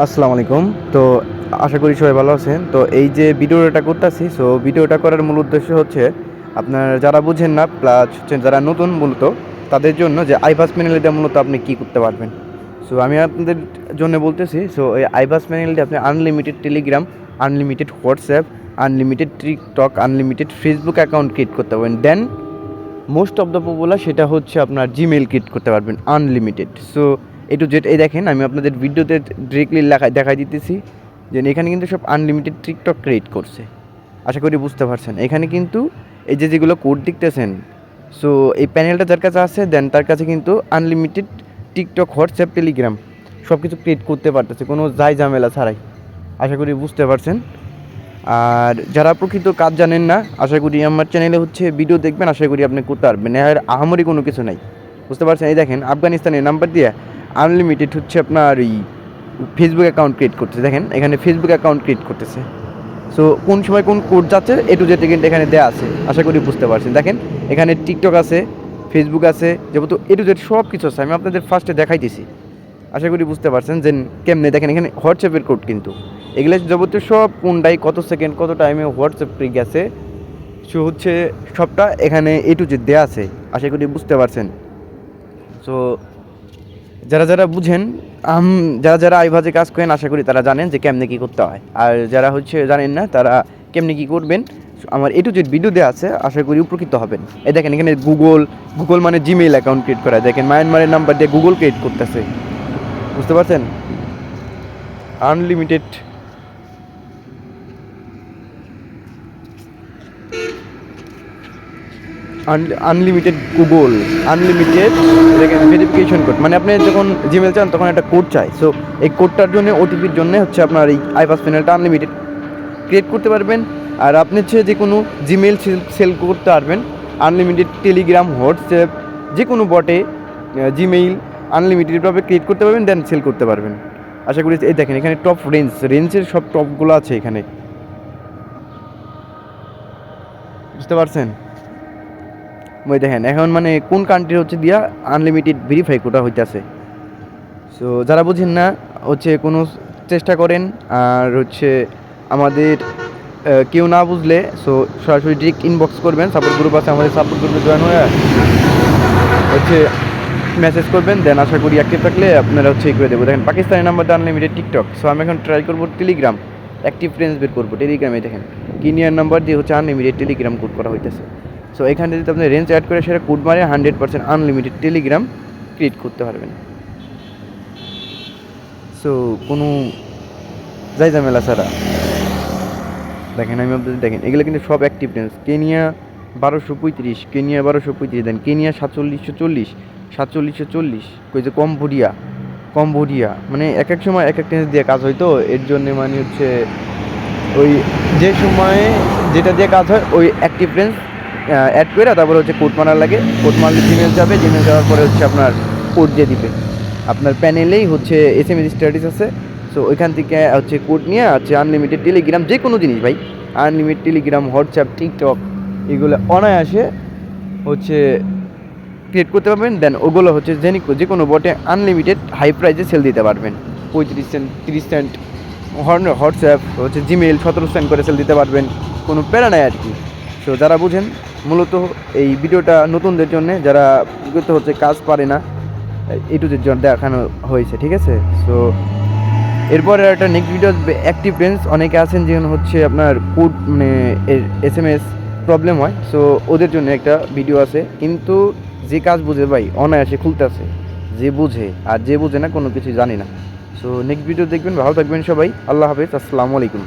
আসসালামু আলাইকুম। তো আশা করি সবাই ভালো আছেন। তো এই যে ভিডিওটা করতেছি, সো ভিডিওটা করার মূল উদ্দেশ্য হচ্ছে আপনার যারা বুঝেন না প্লাস হচ্ছে যারা নতুন মূলত তাদের জন্য যে আইভাস প্যানেল এটা মূলত আপনি কী করতে পারবেন। সো আমি আপনাদের জন্য বলতেছি, সো এই আইভাস প্যানেলটি আপনি unlimited Telegram, unlimited WhatsApp, unlimited TikTok, unlimited Facebook account create করতে পারবেন। দেন মোস্ট অফ দ্য পপুলার সেটা হচ্ছে আপনার জিমেইল ক্রিয়েট করতে পারবেন unlimited. So A to Z এই দেখেন আমি আপনাদের ভিডিওতে ডিরেক্টলি দেখাই দিতেছি যে এখানে কিন্তু সব আনলিমিটেড টিকটক ক্রিয়েট করছে। আশা করি বুঝতে পারছেন। এখানে কিন্তু এই যে যেগুলো কোড দেখতেছেন, সো এই প্যানেলটা যার কাছে আছে দেন তার কাছে কিন্তু আনলিমিটেড টিকটক, হোয়াটসঅ্যাপ, টেলিগ্রাম সব কিছু ক্রিয়েট করতে পারতেছে কোনো ঝামেলা ছাড়াই। আশা করি বুঝতে পারছেন। আর যারা প্রকৃত কাজ জানেন না, আশা করি আমার চ্যানেলে হচ্ছে ভিডিও দেখবেন, আশা করি আপনি করতে পারবেন। আর আহামরি কোনো কিছু নাই, বুঝতে পারছেন। এই দেখেন আফগানিস্তানের নাম্বার দিয়ে আনলিমিটেড হচ্ছে আপনার ওই ফেসবুক অ্যাকাউন্ট ক্রিয়েট করতেছে। দেখেন এখানে ফেসবুক অ্যাকাউন্ট ক্রিয়েট করতেছে। সো কোন সময় কোন কোড যাচ্ছে এ টু জেড কিন্তু এখানে দেওয়া আছে, আশা করি বুঝতে পারছেন। দেখেন এখানে টিকটক আছে, ফেসবুক আছে, যেহেতু এ টু জেড সব কিছু আছে। আমি আপনাদের ফার্স্টে দেখাইতেছি, আশা করি বুঝতে পারছেন যে কেমনে। দেখেন এখানে হোয়াটসঅ্যাপের কোড কিন্তু এগুলো যাবতীয় সব কোনটাই কত সেকেন্ড কত টাইমে হোয়াটসঅ্যাপ গেছে, সো হচ্ছে সবটা এখানে এ টু জেড দেওয়া আছে, আশা করি বুঝতে পারছেন। সো যারা যারা বুঝেন, যারা যারা আইভাজে কাজ করেন আশা করি তারা জানেন যে কেমনে কী করতে হয়। আর যারা হচ্ছে জানেন না তারা কেমনে কী করবেন, আমার এ টু জেড ভিডিও দেওয়া আছে, আশা করি উপকৃত হবেন। এই দেখেন এখানে গুগল মানে জিমেইল অ্যাকাউন্ট ক্রিয়েট করা, দেখেন মায়ানমারের নাম্বার দিয়ে গুগল ক্রিয়েট করতেছে, বুঝতে পারছেন। আনলিমিটেড আনলিমিটেড গুগল, আনলিমিটেড দেখেন ভেরিফিকেশন কোড, মানে আপনি যখন জিমেল চান তখন একটা কোড চাই। সো এই কোডটার জন্য ওটিপির জন্য হচ্ছে আপনার এই আইপাস প্যানেলটা আনলিমিটেড ক্রিয়েট করতে পারবেন। আর আপনি হচ্ছে যে কোনো জিমেল সেল করতে পারবেন, আনলিমিটেড টেলিগ্রাম, হোয়াটসঅ্যাপ, যে কোনো বটে জিমেইল আনলিমিটেডভাবে ক্রিয়েট করতে পারবেন, দেন সেল করতে পারবেন। আশা করি এই দেখেন এখানে টপ রেঞ্জের সব টপগুলো আছে এখানে, বুঝতে পারছেন। ওই দেখেন এখন মানে কোন কান্ট্রি হচ্ছে দিয়া আনলিমিটেড ভেরিফাই কোটা হইতেছে। সো যারা বুঝেন না হচ্ছে কোনো চেষ্টা করেন, আর হচ্ছে আমাদের কেউ না বুঝলে সো সরাসরি ডিরেক্ট ইনবক্স করবেন, সাপোর্ট গ্রুপ আছে আমাদের, সাপোর্ট গ্রুপে জয়েন হয়ে হচ্ছে মেসেজ করবেন, দেন আশা করি অ্যাক্টিভ থাকলে আপনারা হচ্ছে করে দেবো। দেখেন পাকিস্তানি নাম্বার দিয়ে আনলিমিটেড টিকটক। সো আমি এখন ট্রাই করবো টেলিগ্রাম, অ্যাক্টিভ ফ্রেন্ডস বের করবো টেলিগ্রামে। দেখেন কিনিয়ার নাম্বার দিয়ে হচ্ছে আনলিমিটেড টেলিগ্রাম কোড করা হইতেছে। সো এখানে যদি আপনি রেঞ্জ অ্যাড করে সেটা কোড মারে 100% আনলিমিটেড টেলিগ্রাম ক্রিয়েট করতে পারবেন। সো কোনো ঝামেলা ছাড়া। দেখেন আমি আপনাদের দেখেন এগুলো কিন্তু সব অ্যাক্টিভ রেঞ্জ। কেনিয়া 1235, কেনিয়া 1235, দেন কেনিয়া 4740, 4740, কই যে কম্বোডিয়া মানে এক এক সময় এক এক টেন্স দিয়ে কাজ হয়, তো এর জন্যে মানে হচ্ছে ওই যে সময়ে যেটা দিয়ে কাজ হয় ওই অ্যাক্টিভ রেঞ্জ অ্যাড করে তারপরে হচ্ছে কোড মারার লাগে, কোড মারলে জিমেল যাবে, জিমেল যাওয়ার পরে হচ্ছে আপনার কোড দিয়ে দিবে। আপনার প্যানেলেই হচ্ছে SMS স্ট্যাটাস আছে, সো ওইখান থেকে হচ্ছে কোড নিয়ে হচ্ছে আনলিমিটেড টেলিগ্রাম, যে কোনো জিনিস ভাই, আনলিমিটেড টেলিগ্রাম, হোয়াটসঅ্যাপ, টিকটক এগুলো অনায়াসে হচ্ছে ক্রিয়েট করতে পারবেন। দেন ওগুলো হচ্ছে যে কোনো বটে আনলিমিটেড হাই প্রাইসে সেল দিতে পারবেন। 35 সেন্ট, 30 সেন্ট, হোয়াটসঅ্যাপ হচ্ছে জিমেল 17 সেন্ট করে সেল দিতে পারবেন, কোনো প্যারা নাই আর কি। সো যারা বুঝেন, মূলত এই ভিডিওটা নতুনদের জন্য, যারা বিগত হচ্ছে কাজ পারে না এটুদের জন্য দেখানো হয়েছে, ঠিক আছে। সো এরপরে একটা নেক্সট ভিডিও অ্যাক্টিভ রেঞ্জ, অনেকে আছেন যেখানে হচ্ছে আপনার কোড মানে SMS প্রবলেম হয়, সো ওদের জন্য একটা ভিডিও আছে। কিন্তু যে কাজ বুঝে ভাই অনায়াসে খুলতে আছে, যে বুঝে, আর যে বুঝে না কোনো কিছু জানি না। সো নেক্সট ভিডিও দেখবেন, ভালো থাকবেন সবাই, আল্লাহ হাফেজ, আসসালামু আলাইকুম।